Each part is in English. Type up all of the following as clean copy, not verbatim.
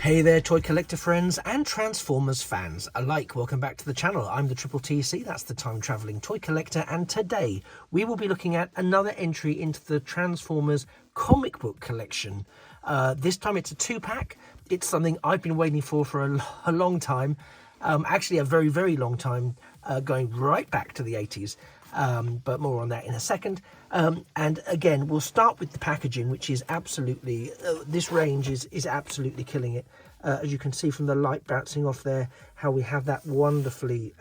Hey there, toy collector friends and Transformers fans alike. Welcome back to the channel. I'm the Triple TC, that's the time travelling toy collector, and today we will be looking at another entry into the Transformers comic book collection. This time it's a 2-pack. It's something I've been waiting for a long time, actually a very, very long time, going right back to the 80s. But more on that in a second. And again, we'll start with the packaging, which is absolutely, this range is absolutely killing it. As you can see from the light bouncing off there, how we have that wonderfully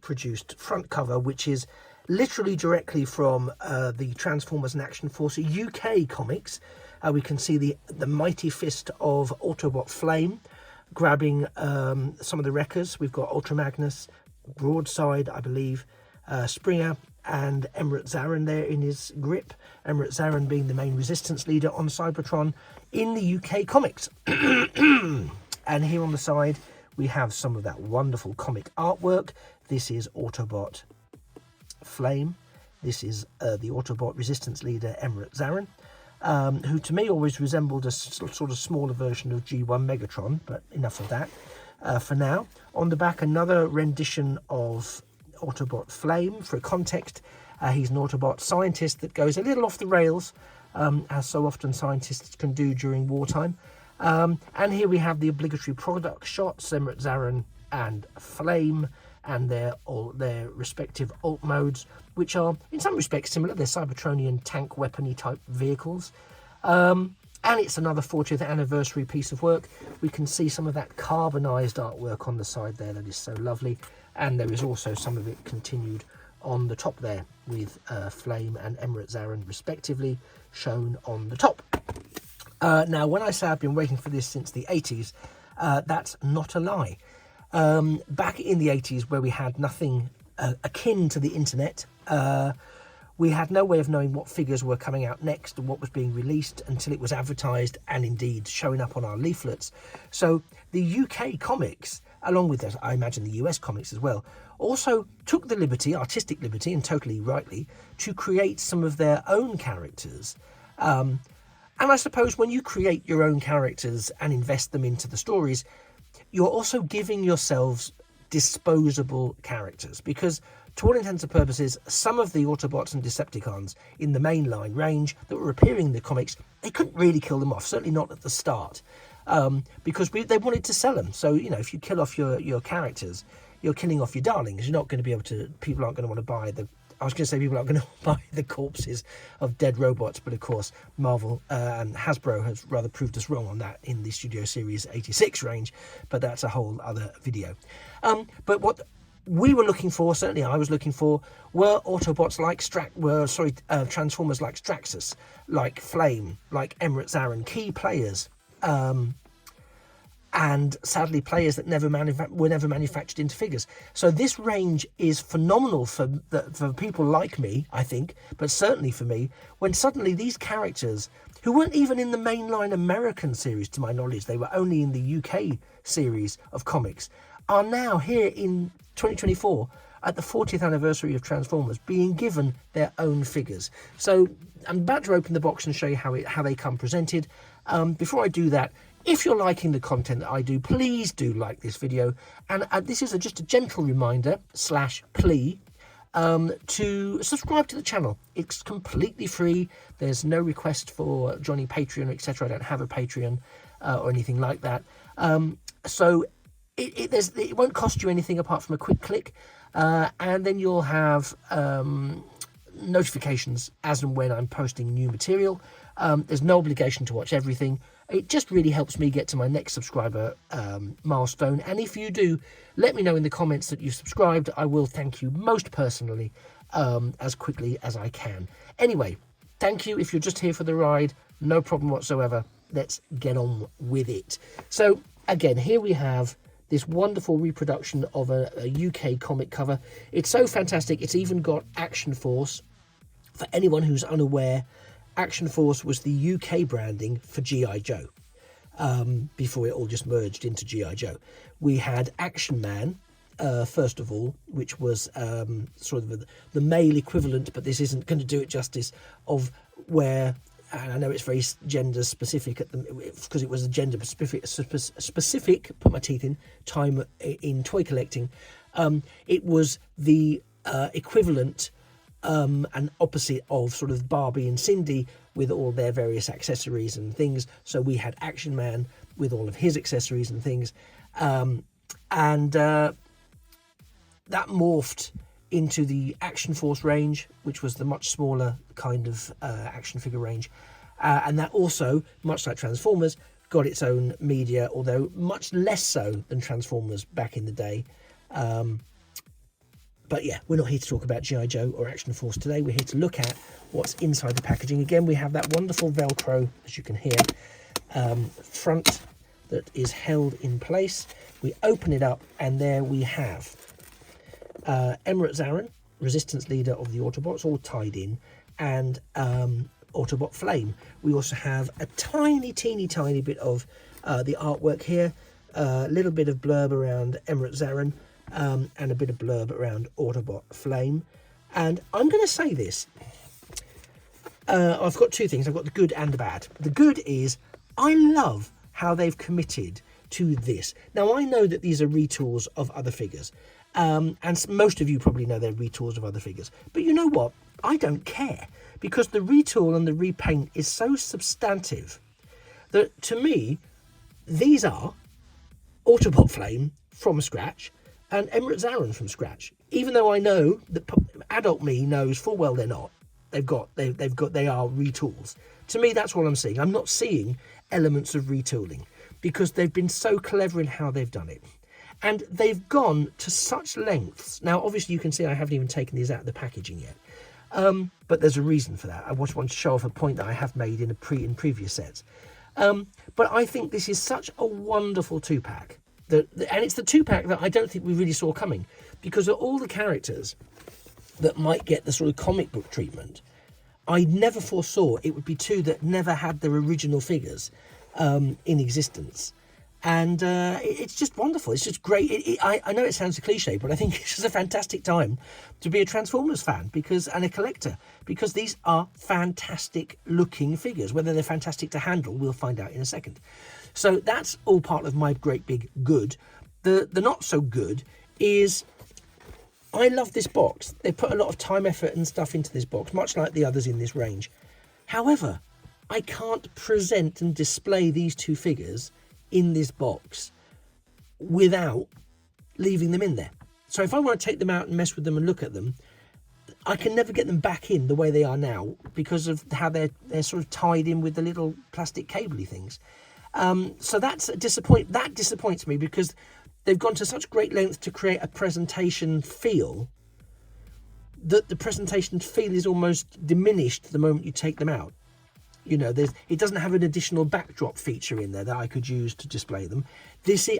produced front cover, which is literally directly from the Transformers and Action Force UK comics. We can see the mighty fist of Autobot Flame grabbing some of the wreckers. We've got Ultra Magnus, Broadside, I believe, Springer and Emirate Xaaron there in his grip. Emirate Xaaron being the main resistance leader on Cybertron in the UK comics. And here on the side we have some of that wonderful comic artwork. This is Autobot Flame. This is the Autobot resistance leader Emirate Xaaron, who to me always resembled a sort of smaller version of G1 Megatron, but enough of that for now. On the back, another rendition of Autobot Flame. For context, he's an Autobot scientist that goes a little off the rails, as so often scientists can do during wartime. And here we have the obligatory product shots, Emirate Xaaron and Flame, and their respective alt modes, which are in some respects similar. They're Cybertronian tank weapony type vehicles. And it's another 40th anniversary piece of work. We can see some of that carbonized artwork on the side there that is so lovely. And there is also some of it continued on the top there with Flame and Emirate Xaaron respectively shown on the top. Now, when I say I've been waiting for this since the 80s, that's not a lie. Back in the 80s, where we had nothing akin to the internet, we had no way of knowing what figures were coming out next and what was being released until it was advertised and indeed showing up on our leaflets. So the UK comics, along with that, I imagine the US comics as well, also took the liberty, artistic liberty, and totally rightly, to create some of their own characters. And I suppose when you create your own characters and invest them into the stories, you're also giving yourselves disposable characters, because to all intents and purposes, some of the Autobots and Decepticons in the mainline range that were appearing in the comics, they couldn't really kill them off, certainly not at the start, because they wanted to sell them. So, you know, if you kill off your characters, you're killing off your darlings. You're not going to be able to, people aren't going to want to buy I was going to say people aren't going to buy the corpses of dead robots, but of course Marvel and Hasbro has rather proved us wrong on that in the Studio Series 86 range, but that's a whole other video. But what we were looking for, certainly I was looking for, were Autobots like Transformers like Straxus, like Flame, like Emirate Xaaron, key players, and sadly players that were never manufactured into figures. So this range is phenomenal for people like me, I think, but certainly for me, when suddenly these characters, who weren't even in the mainline American series to my knowledge, they were only in the UK series of comics, are now here in 2024 at the 40th anniversary of Transformers being given their own figures. So I'm about to open the box and show you how they come presented. Before I do that, if you're liking the content that I do, please do like this video. And this is just a gentle reminder / plea to subscribe to the channel. It's completely free. There's no request for joining Patreon, etc. I don't have a Patreon or anything like that. So it won't cost you anything apart from a quick click. And then you'll have notifications as and when I'm posting new material. There's no obligation to watch everything. It just really helps me get to my next subscriber milestone. And if you do, let me know in the comments that you've subscribed. I will thank you most personally as quickly as I can. Anyway, thank you. If you're just here for the ride, no problem whatsoever. Let's get on with it. So again, here we have this wonderful reproduction of a UK comic cover. It's so fantastic. It's even got Action Force. For anyone who's unaware, Action Force was the UK branding for G.I. Joe, before it all just merged into G.I. Joe. We had Action Man, first of all, which was sort of the male equivalent, but this isn't going to do it justice, of where and I know it's very gender specific at the because it was a gender specific put my teeth in time in toy collecting. It was the equivalent and opposite of sort of Barbie and Cindy with all their various accessories and things. So we had Action Man with all of his accessories and things, and that morphed into the Action Force range, which was the much smaller kind of action figure range, and that also, much like Transformers, got its own media, although much less so than Transformers back in the day. But yeah, we're not here to talk about G.I. Joe or Action Force today. We're here to look at what's inside the packaging. Again, we have that wonderful Velcro, as you can hear, front that is held in place. We open it up, and there we have Emirate Xaaron, Resistance leader of the Autobots, all tied in, and Autobot Flame. We also have a teeny bit of the artwork here, a little bit of blurb around Emirate Xaaron, and a bit of blurb around Autobot Flame. And I'm going to say this. I've got two things. I've got the good and the bad. The good is I love how they've committed to this. Now, I know that these are retools of other figures. And most of you probably know they're retools of other figures. But you know what? I don't care. Because the retool and the repaint is so substantive that, to me, these are Autobot Flame from scratch and Emirate Xaaron from scratch. Even though I know that adult me knows full well they're not. They are retools. To me, that's what I'm seeing. I'm not seeing elements of retooling because they've been so clever in how they've done it. And they've gone to such lengths. Now, obviously, you can see I haven't even taken these out of the packaging yet. But there's a reason for that. I just want to show off a point that I have made in previous sets. But I think this is such a wonderful two-pack. And it's the two-pack that I don't think we really saw coming. Because of all the characters that might get the sort of comic book treatment, I never foresaw it would be two that never had their original figures in existence. And it's just wonderful. It's just great. I know it sounds a cliche, but I think it's just a fantastic time to be a Transformers fan and a collector, because these are fantastic looking figures. Whether they're fantastic to handle, we'll find out in a second. So that's all part of my great big good. The not so good is I love this box. They put a lot of time, effort and stuff into this box, much like the others in this range. However, I can't present and display these two figures in this box without leaving them in there. So if I want to take them out and mess with them and look at them, I can never get them back in the way they are now because of how they're sort of tied in with the little plastic cabley things. So that disappoints me, because they've gone to such great lengths to create a presentation feel that the presentation feel is almost diminished the moment you take them out. You know, it doesn't have an additional backdrop feature in there that I could use to display them.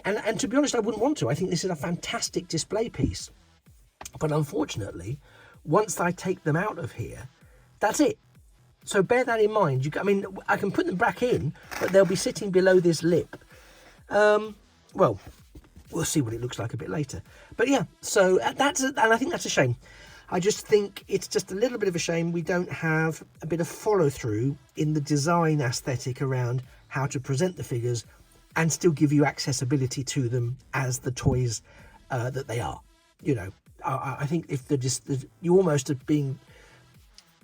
And to be honest, I wouldn't want to. I think this is a fantastic display piece. But unfortunately, once I take them out of here, that's it. So bear that in mind. I mean, I can put them back in, but they'll be sitting below this lip. Well, we'll see what it looks like a bit later. But yeah, so and I think that's a shame. I just think it's just a little bit of a shame we don't have a bit of follow through in the design aesthetic around how to present the figures and still give you accessibility to them as the toys that they are. You know, I think if you almost are being,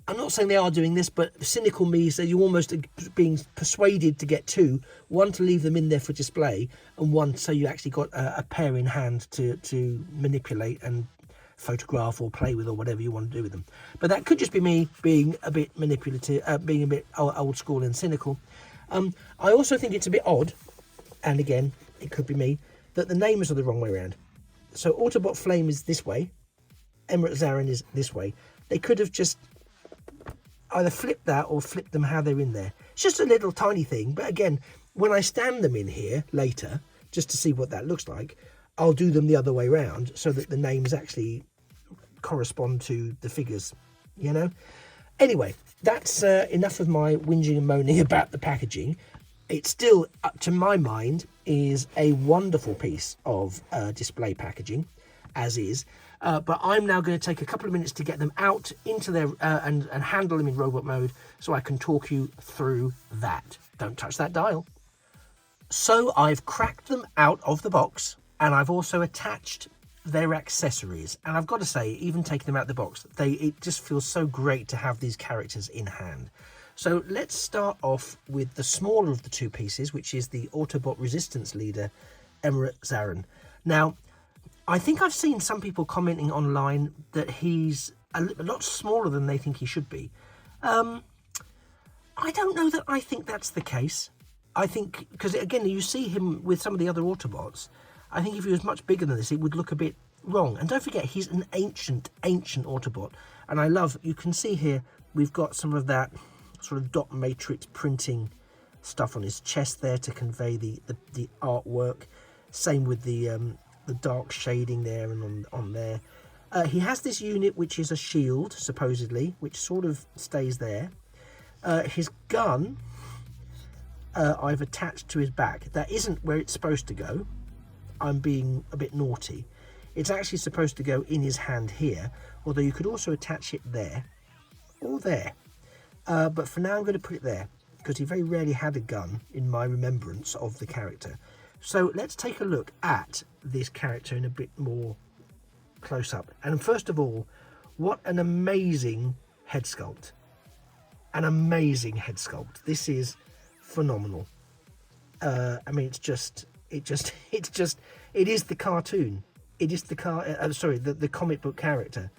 I'm not saying they are doing this, but cynical me says you almost are being persuaded to get two, one to leave them in there for display, and one so you actually got a pair in hand to manipulate and photograph or play with, or whatever you want to do with them. But that could just be me being a bit manipulative, being a bit old school and cynical. I also think it's a bit odd, and again, it could be me, that the names are the wrong way around. So Autobot Flame is this way, Emirate Xaaron is this way. They could have just either flipped that or flipped them how they're in there. It's just a little tiny thing, but again, when I stand them in here later, just to see what that looks like, I'll do them the other way around so that the names actually correspond to the figures, you know. Anyway, that's enough of my whinging and moaning about the packaging. It still, to my mind, is a wonderful piece of display packaging, as is. But I'm now going to take a couple of minutes to get them out into their and handle them in robot mode, so I can talk you through that. Don't touch that dial. So I've cracked them out of the box, and I've also attached their accessories. And I've got to say, even taking them out of the box, it just feels so great to have these characters in hand. So let's start off with the smaller of the two pieces, which is the Autobot Resistance leader, Emirate Xaaron. Now, I think I've seen some people commenting online that he's a lot smaller than they think he should be. I don't know that I think that's the case. I think, because again, you see him with some of the other Autobots, I think if he was much bigger than this, it would look a bit wrong. And don't forget, he's an ancient Autobot. And I love, you can see here, we've got some of that sort of dot matrix printing stuff on his chest there to convey the artwork. Same with the dark shading there and on there. He has this unit which is a shield, supposedly, which sort of stays there. His gun I've attached to his back. That isn't where it's supposed to go. I'm being a bit naughty. It's actually supposed to go in his hand here, although you could also attach it there or there. But for now I'm going to put it there, because he very rarely had a gun in my remembrance of the character. So let's take a look at this character in a bit more close up. And first of all, what an amazing head sculpt. An amazing head sculpt. This is phenomenal. I mean, it is the cartoon. It is the comic book character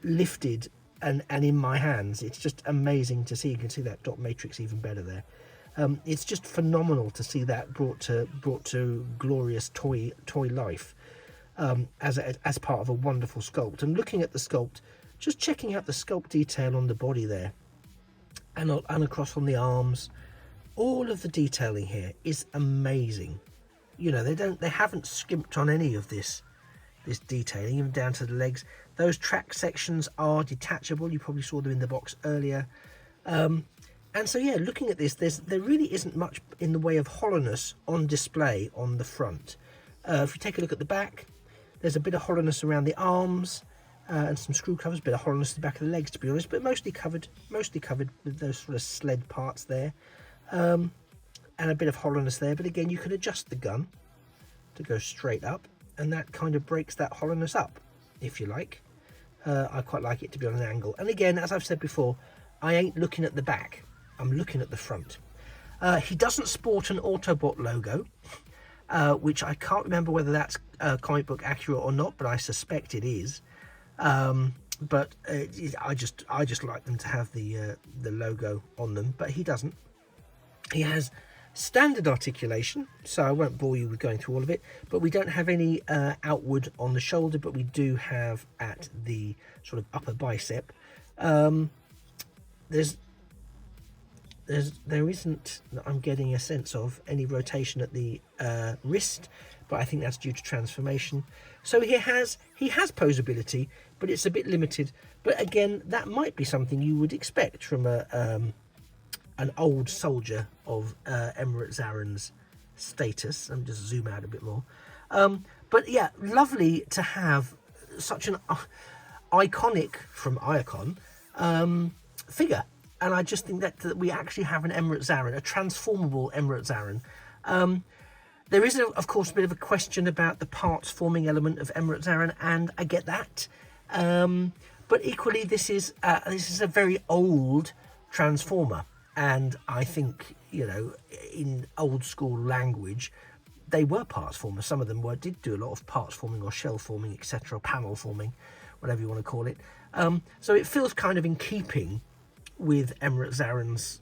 lifted and in my hands. It's just amazing to see. You can see that dot matrix even better there. It's just phenomenal to see that brought to glorious toy life as part of a wonderful sculpt. And looking at the sculpt, just checking out the sculpt detail on the body there, and across on the arms, all of the detailing here is amazing. You know, they haven't skimped on any of this detailing, even down to the legs. Those track sections are detachable. You probably saw them in the box earlier. And so, yeah, looking at this, there really isn't much in the way of hollowness on display on the front. If you take a look at the back, there's a bit of hollowness around the arms and some screw covers, a bit of hollowness at the back of the legs, to be honest, but mostly covered with those sort of sled parts there, and a bit of hollowness there. But again, you can adjust the gun to go straight up, and that kind of breaks that hollowness up, if you like. I quite like it to be on an angle. And again, as I've said before, I ain't looking at the back. I'm looking at the front. He doesn't sport an Autobot logo, which I can't remember whether that's comic book accurate or not, but I suspect it is. But I just like them to have the logo on them, but he doesn't. He has standard articulation, so I won't bore you with going through all of it, but we don't have any outward on the shoulder, but we do have at the sort of upper bicep. There isn't, I'm getting a sense of, any rotation at the wrist, but I think that's due to transformation. So he has posability, but it's a bit limited. But again, that might be something you would expect from an old soldier of Emirate Xaaron's status. Let me just zoom out a bit more. But yeah, lovely to have such an iconic, from Iacon, figure. And I just think that we actually have an Emirate Xaaron, a transformable Emirate Xaaron. There is, of course, a bit of a question about the parts forming element of Emirate Xaaron, and I get that. But equally, this is a very old Transformer, and I think, you know, in old school language, they were parts formers. Some of them did do a lot of parts forming or shell forming, etc., panel forming, whatever you want to call it. So it feels kind of in keeping with Emirate Xaaron's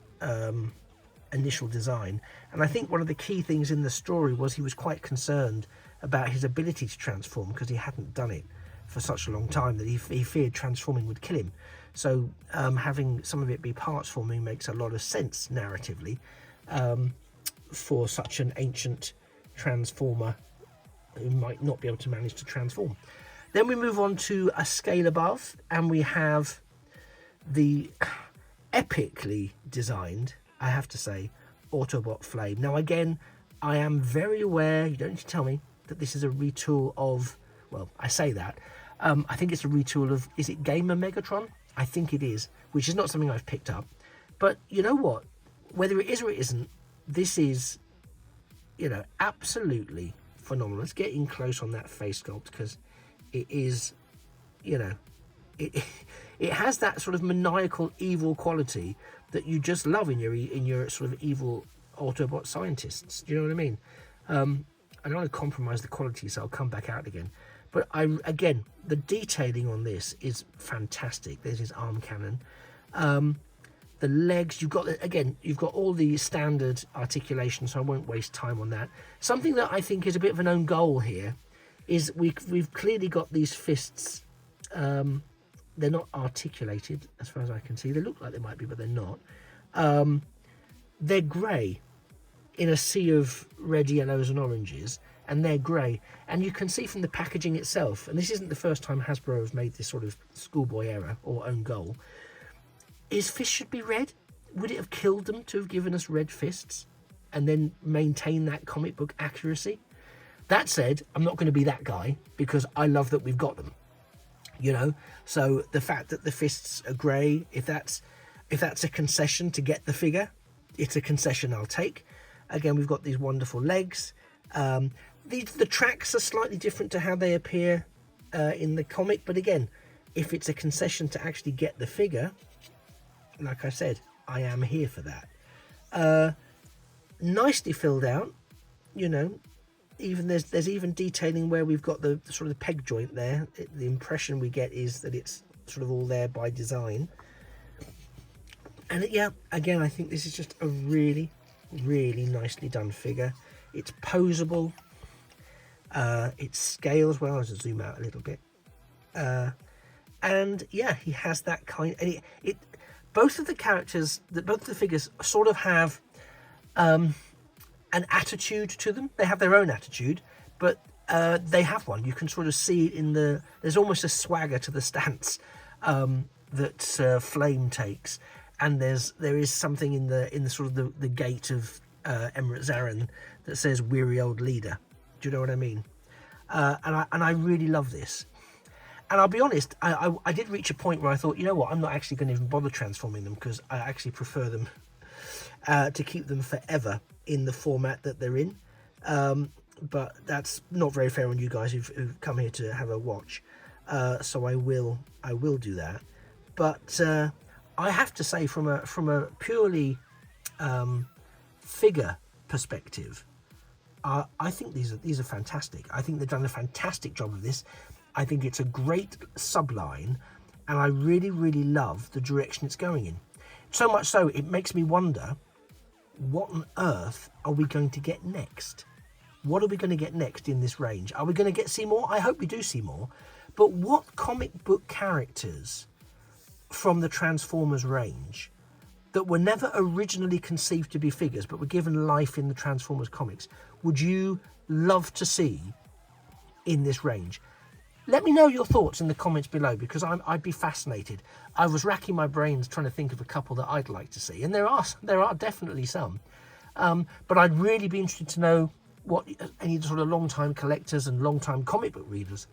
initial design. And I think one of the key things in the story was he was quite concerned about his ability to transform, because he hadn't done it for such a long time that he feared transforming would kill him. So having some of it be parts forming makes a lot of sense narratively for such an ancient transformer who might not be able to manage to transform. Then we move on to a scale above, and we have the epically designed, I have to say, Autobot Flame. Now again, I am very aware, you don't need to tell me, that this is a retool of, well, I say that. I think it's a retool of, is it Gamer Megatron? I think it is, which is not something I've picked up. But you know what? Whether it is or it isn't, this is, you know, absolutely phenomenal. Let's get in close on that face sculpt, because it is, you know, it has that sort of maniacal evil quality that you just love in your sort of evil Autobot scientists. Do you know what I mean? I don't want to compromise the quality, so I'll come back out again. But again, the detailing on this is fantastic. There's his arm cannon. The legs, you've got all the standard articulation, so I won't waste time on that. Something that I think is a bit of an own goal here is we've clearly got these fists. They're not articulated as far as I can see. They look like they might be, but they're not. They're grey in a sea of red, yellows and oranges, and they're grey. And you can see from the packaging itself, and this isn't the first time Hasbro have made this sort of schoolboy error or own goal, his fists should be red. Would it have killed them to have given us red fists and then maintain that comic book accuracy? That said, I'm not going to be that guy, because I love that we've got them. You know, so the fact that the fists are grey, if that's a concession to get the figure, it's a concession I'll take. Again, we've got these wonderful legs. The tracks are slightly different to how they appear in the comic, but again, if it's a concession to actually get the figure, like I said, I am here for that. Nicely filled out, you know. Even there's even detailing where we've got the sort of the peg joint there. The impression we get is that it's sort of all there by design. And yeah, again, I think this is just a really, really nicely done figure. It's posable. It scales well. I'll just zoom out a little bit. And yeah, he has that kind. And both of the characters, both of the figures, sort of have an attitude to them. They have their own attitude, but they have one. You can sort of see it there's almost a swagger to the stance that Flame takes, and there is something in the sort of the gait of Emirate Xaaron that says "weary old leader." Do you know what I mean? And I really love this. And I'll be honest, I did reach a point where I thought, you know what, I'm not actually going to even bother transforming them, because I actually prefer them to keep them forever in the format that they're in. But that's not very fair on you guys who've come here to have a watch. So I will do that. But I have to say, from a purely figure perspective, I think these are fantastic. I think they've done a fantastic job of this. I think it's a great subline, and I really, really love the direction it's going in. So much so, it makes me wonder, what on earth are we going to get next? What are we going to get next in this range? Are we going to see more? I hope we do see more. But what comic book characters from the Transformers range that were never originally conceived to be figures but were given life in the Transformers comics would you love to see in this range? Let me know your thoughts in the comments below, because I'd be fascinated. I was racking my brains trying to think of a couple that I'd like to see, and there are definitely some. But I'd really be interested to know what any sort of long-time collectors and long-time comic book readers,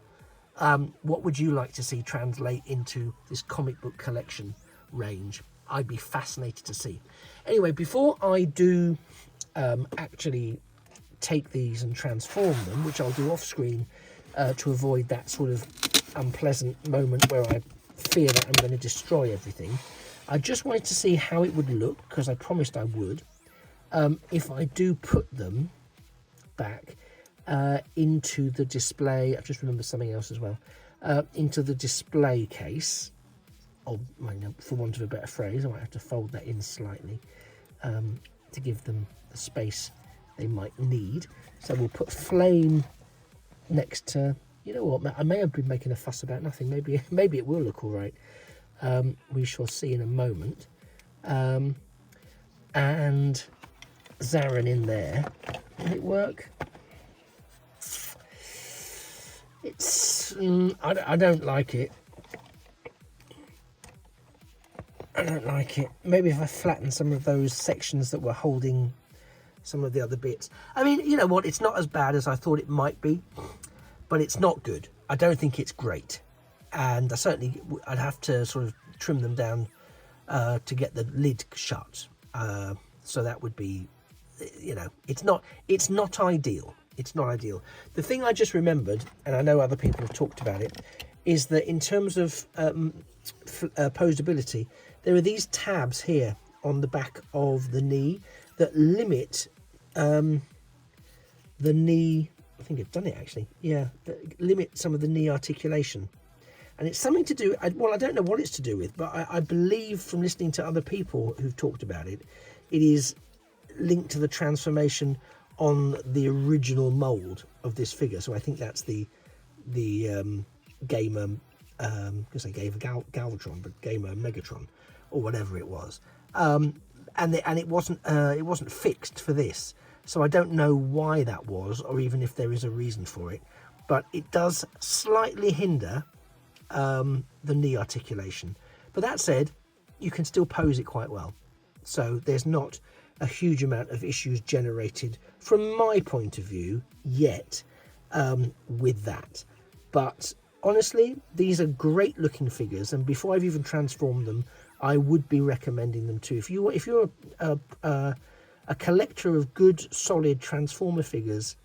what would you like to see translate into this comic book collection range? I'd be fascinated to see. Anyway, before I do actually take these and transform them, which I'll do off screen, to avoid that sort of unpleasant moment where I fear that I'm going to destroy everything, I just wanted to see how it would look, because I promised I would, if I do put them back into the display. I've just remembered something else as well. Into the display case, or for want of a better phrase, I might have to fold that in slightly to give them the space they might need. So we'll put Flame next to, you know what, I may have been making a fuss about nothing. Maybe it will look all right. We shall see in a moment. And Xaaron in there. Will it work? It's I don't like it. I don't like it. Maybe if I flatten some of those sections that were holding some of the other bits. I mean, you know what, it's not as bad as I thought it might be, but it's not good. I don't think it's great, and I'd have to sort of trim them down to get the lid shut. So that would be, it's not ideal. It's not ideal. The thing I just remembered, and I know other people have talked about it, is that in terms of posability, there are these tabs here on the back of the knee that limit the knee. I think I've done it actually. Yeah, that limit some of the knee articulation. And it's something to do, well, I don't know what it's to do with, but I believe from listening to other people who've talked about it, it is linked to the transformation on the original mold of this figure. So I think that's the Gamer, because I gave a Galvatron, but Gamer Megatron, or whatever it was. And it wasn't fixed for this. So I don't know why that was, or even if there is a reason for it. But it does slightly hinder the knee articulation. But that said, you can still pose it quite well. So there's not a huge amount of issues generated from my point of view yet with that. But honestly, these are great looking figures, and before I've even transformed them, I would be recommending them too. If you're a collector of good solid Transformer figures,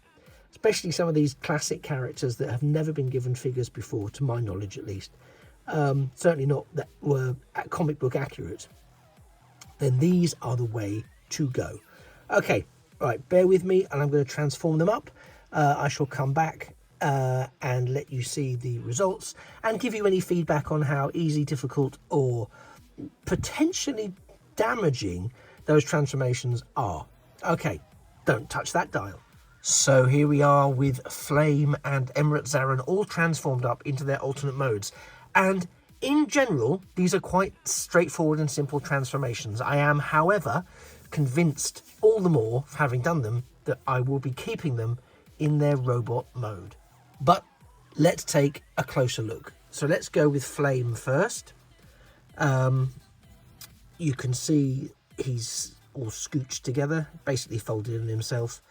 especially some of these classic characters that have never been given figures before, to my knowledge at least, certainly not that were comic book accurate, then these are the way to go. Okay, right, bear with me, and I'm going to transform them up. I shall come back and let you see the results and give you any feedback on how easy, difficult, or potentially damaging those transformations are. Okay, don't touch that dial. So here we are with Flame and Emirate Xaaron all transformed up into their alternate modes. And in general, these are quite straightforward and simple transformations. I am, however, convinced all the more, having done them, that I will be keeping them in their robot mode. But let's take a closer look. So let's go with Flame first. You can see he's all scooched together, basically folded in himself.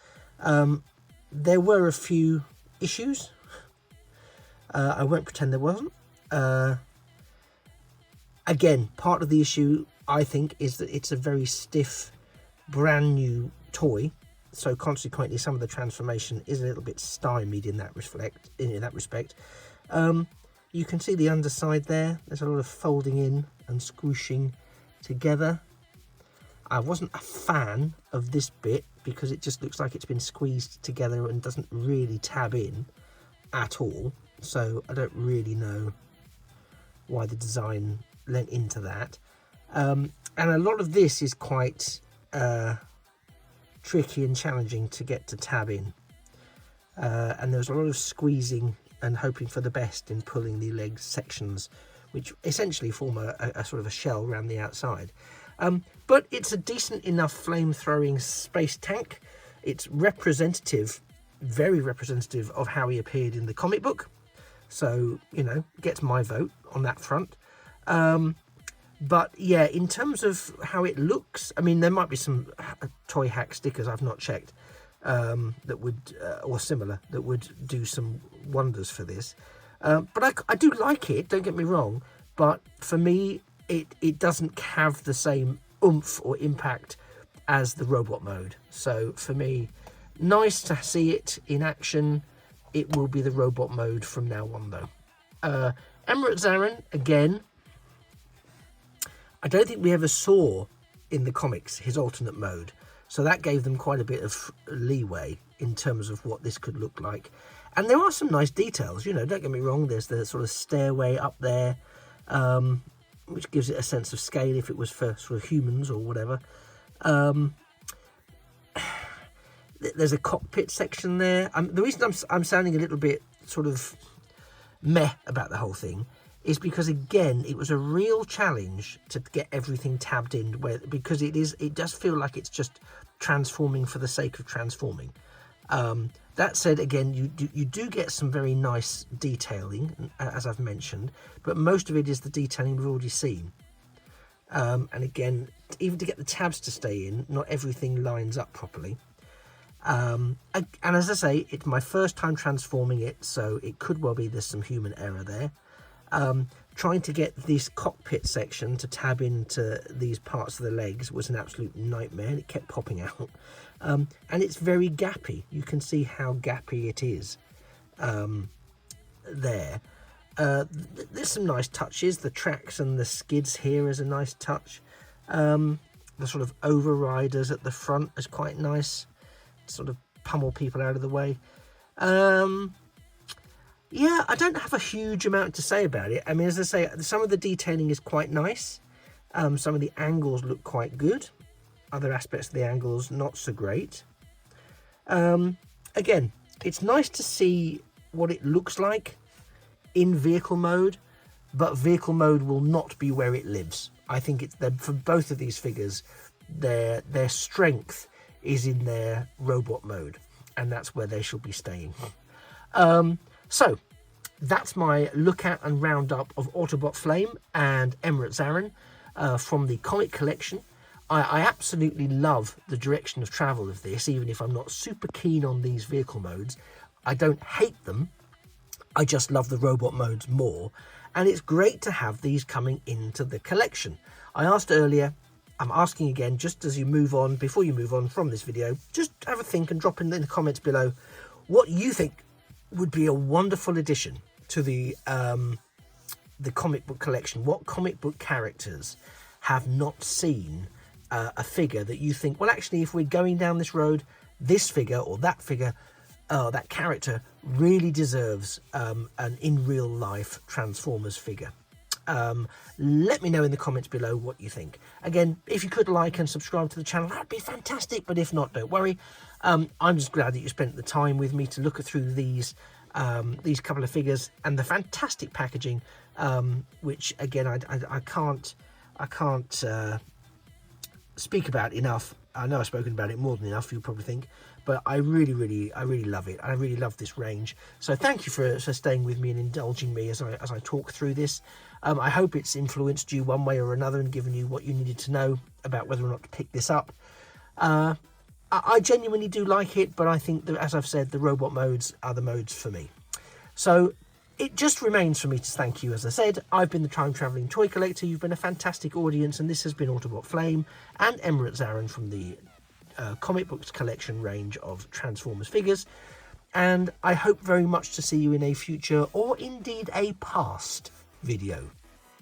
There were a few issues. I won't pretend there wasn't. Again, part of the issue, I think, is that it's a very stiff, brand new toy. So consequently, some of the transformation is a little bit stymied in that respect. You can see the underside there. There's a lot of folding in and squooshing together. I wasn't a fan of this bit because it just looks like it's been squeezed together and doesn't really tab in at all. So I don't really know why the design lent into that. And a lot of this is quite tricky and challenging to get to tab in. And there's a lot of squeezing and hoping for the best in pulling the leg sections, which essentially form a sort of a shell around the outside. But it's a decent enough flame-throwing space tank. It's representative, very representative of how he appeared in the comic book. So, gets my vote on that front. But yeah, in terms of how it looks, I mean, there might be some toy hack stickers I've not checked that would, or similar, that would do some wonders for this. But I do like it, don't get me wrong. But for me, it doesn't have the same oomph or impact as the robot mode. So for me, nice to see it in action. It will be the robot mode from now on, though. Emirate Xaaron, again, I don't think we ever saw in the comics his alternate mode. So that gave them quite a bit of leeway in terms of what this could look like. And there are some nice details, don't get me wrong. There's the sort of stairway up there, which gives it a sense of scale if it was for sort of humans or whatever. There's a cockpit section there. The reason I'm sounding a little bit sort of meh about the whole thing is because, again, it was a real challenge to get everything tabbed in, because it does feel like it's just transforming for the sake of transforming. That said, again, you do get some very nice detailing, as I've mentioned, but most of it is the detailing we've already seen. And again, even to get the tabs to stay in, not everything lines up properly. And as I say, it's my first time transforming it, so it could well be there's some human error there. Trying to get this cockpit section to tab into these parts of the legs was an absolute nightmare, and it kept popping out. And it's very gappy. You can see how gappy it is there. There's some nice touches. The tracks and the skids here is a nice touch. The sort of overriders at the front is quite nice. Sort of pummel people out of the way. Yeah, I don't have a huge amount to say about it. I mean, as I say, some of the detailing is quite nice. Some of the angles look quite good. Other aspects of the angles, not so great. Again, it's nice to see what it looks like in vehicle mode, but vehicle mode will not be where it lives. I think it's for both of these figures, their strength is in their robot mode, and that's where they should be staying. So that's my look at and roundup of Autobot Flame and Emirate Xaaron from the comic collection. I absolutely love the direction of travel of this, even if I'm not super keen on these vehicle modes. I don't hate them, I just love the robot modes more, and it's great to have these coming into the collection. I asked earlier, I'm asking again, just as you move on, before you move on from this video, just have a think and drop in the comments below what you think would be a wonderful addition to the comic book collection. What comic book characters have not seen a figure that you think, well, actually, if we're going down this road, this figure or that figure, that character really deserves an in real life Transformers figure. Let me know in the comments below what you think. Again, if you could like and subscribe to the channel, that'd be fantastic, but if not, don't worry. I'm just glad that you spent the time with me to look through these couple of figures and the fantastic packaging, which again I can't speak about enough. I know I've spoken about it more than enough, you probably think, but I really love it. I really love this range. So thank you for staying with me and indulging me as I talk through this. I hope it's influenced you one way or another and given you what you needed to know about whether or not to pick this up. I genuinely do like it, but I think that, as I've said, the robot modes are the modes for me. So it just remains for me to thank you. As I said, I've been the Time Travelling Toy Collector. You've been a fantastic audience, and this has been Autobot Flame and Emirate Xaaron from the comic books collection range of Transformers figures. And I hope very much to see you in a future, or indeed a past, video.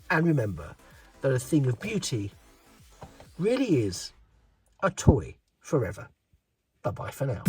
And remember that a thing of beauty really is a toy forever. Bye-bye for now.